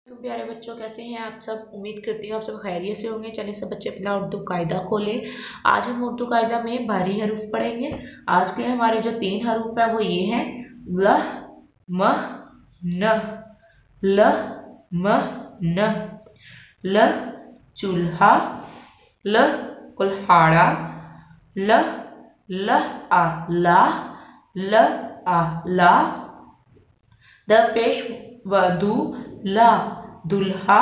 प्यारे बच्चों, कैसे हैं आप सब। उम्मीद करती हूँ आप सब खैरियत से होंगे। चलिए सब बच्चे अपना उर्दू कायदा खोलें। आज हम उर्दू कायदा में भारी हरूफ पढ़ेंगे। आज के हमारे जो 3 हरूफ है वो ये हैं ल म न। ल म न। ल चूल्हा, ल कुल्हाड़ा, ल आ ला, ल आ ला। द पेश वधु, ला दुल्हा,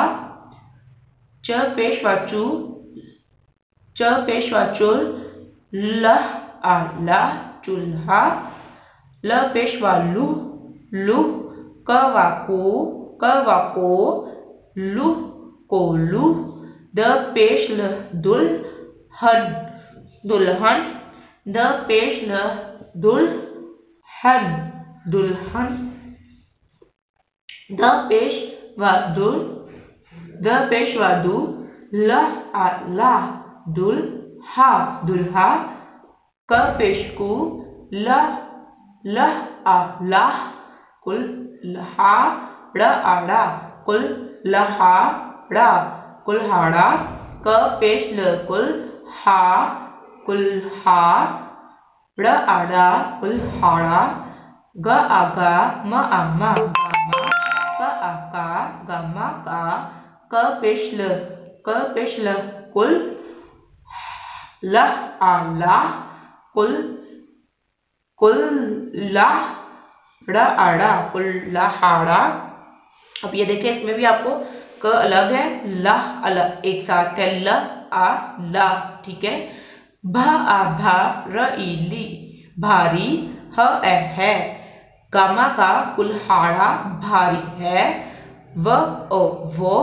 च पेश वाचू, च पेश वाचुल, ल आ ला चूल्हा, ल पेश वालू, लू क वाको, लू कोलू। द पेश ल दुल्हन, दुल्हन, द पेश ल दुल्हन, दुल्हन। द पेश वादुल, द पेश वादू, ल आ ला दुल्हा, दुल्हा। क पेश कु, ल आ ला कुल्हा, ड़ आड़ा कुल लहाड़ा, कुल्हाड़ा। क पेश ल कुल हा, कुल्हा, ड़ आड़ा कुल्हाड़ा। ग आगा म आमा, क आका गामा का। क पेश ल कुल, ल आ ला कुल्ला, ड़ आड़ा कुल्हाड़ा। अब ये देखिए, इसमें भी आपको क अलग है, ला अलग, एक साथ है ल आ ला, ठीक है। भ आ भा, र ई ली भारी, ह ए है, गामा का कुल्हाड़ा भारी है, व ओ वो,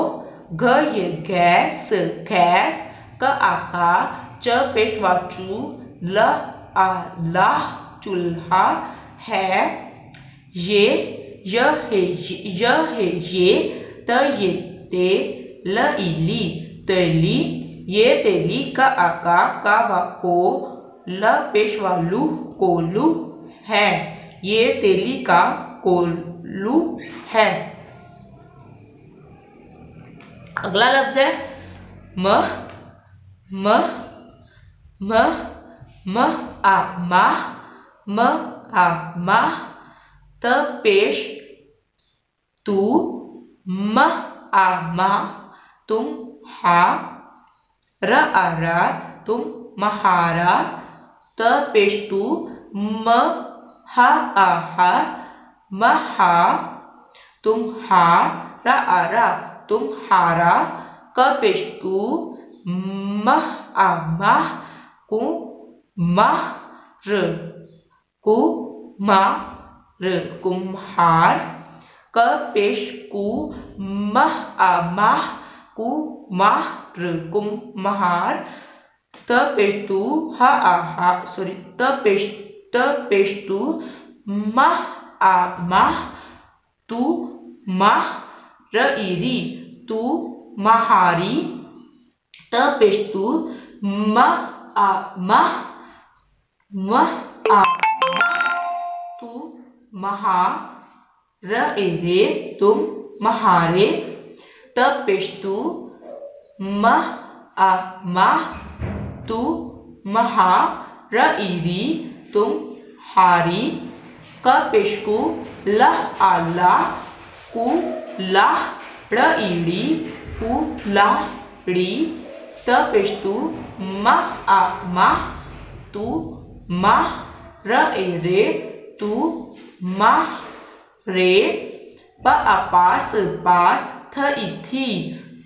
घ ये गैस गैस, क आका, च पेश वाचू, ल आ ला चूल्हा है, ये है ये, त ये ते, ल इली तेली, ये तेली, का आका का वाको, ल पेश वालू कोलू है, ये तेली का कोल्लू है। अगला लफ्ज है म आ मा, त पेश तू, म आ मा तुम हा, र आ रा तुम महारा, त पेश तू, म हा आ हा महा तुम हा, र आ रा तुम हारा। क पेश कु, म आ मा कु कुमार, कुम्हार। क पेश कु, म आ मा कुमार, कुम्हार। त पेश तू, ह आ हा त पेश तू, म आ मा तू माह, र ई री तू महारी। त पेश तू, म आ मा तू महा, र ए रे तुम महारे। त पेश तू, म आ मा तू महा, र ई री तुम हारी। क पेश कु, ल आ ला कुला, ड़ ईड़ी कुलाड़ी। त पेश तू, म आ मा तू मा, र ए रे तू मा रे। प आ पास थ ई थी,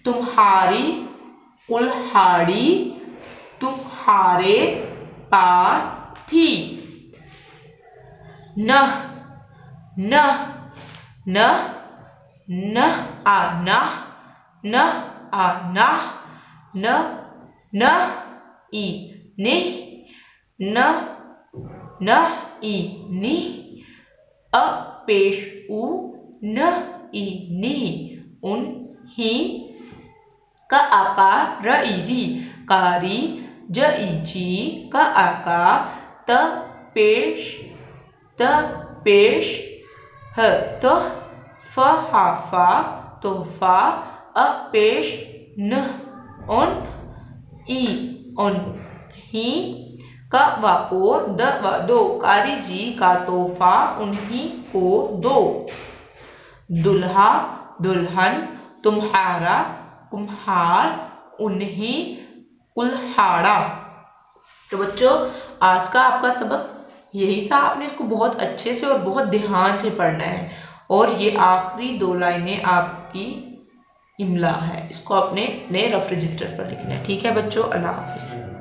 तुम्हारी कुल्हाड़ी, तुम्हारे पास थी। न आ ना, न आ ना, न ई ने, न ई नी। अ पेश उ, न ई नी उन्ही। क आका, र ई री कारी, ज ई जी, क आका, त पेश ह तो, फ हाफा तोहफा, अ पेश न उन ई उन ही का वापोर द व दो कारी जी का तोहफा उन्हीं को दो। दुल्हा दुल्हन तुम्हारा कुम्हार उन्हीं कुल्हाड़ा। तो बच्चों आज का आपका सबक यही था। आपने इसको बहुत अच्छे से और बहुत ध्यान से पढ़ना है और ये आखिरी 2 लाइनें आपकी इमला है, इसको अपने नए रफ रजिस्टर पर लिखना है। ठीक है बच्चों, अल्लाह हाफिज़।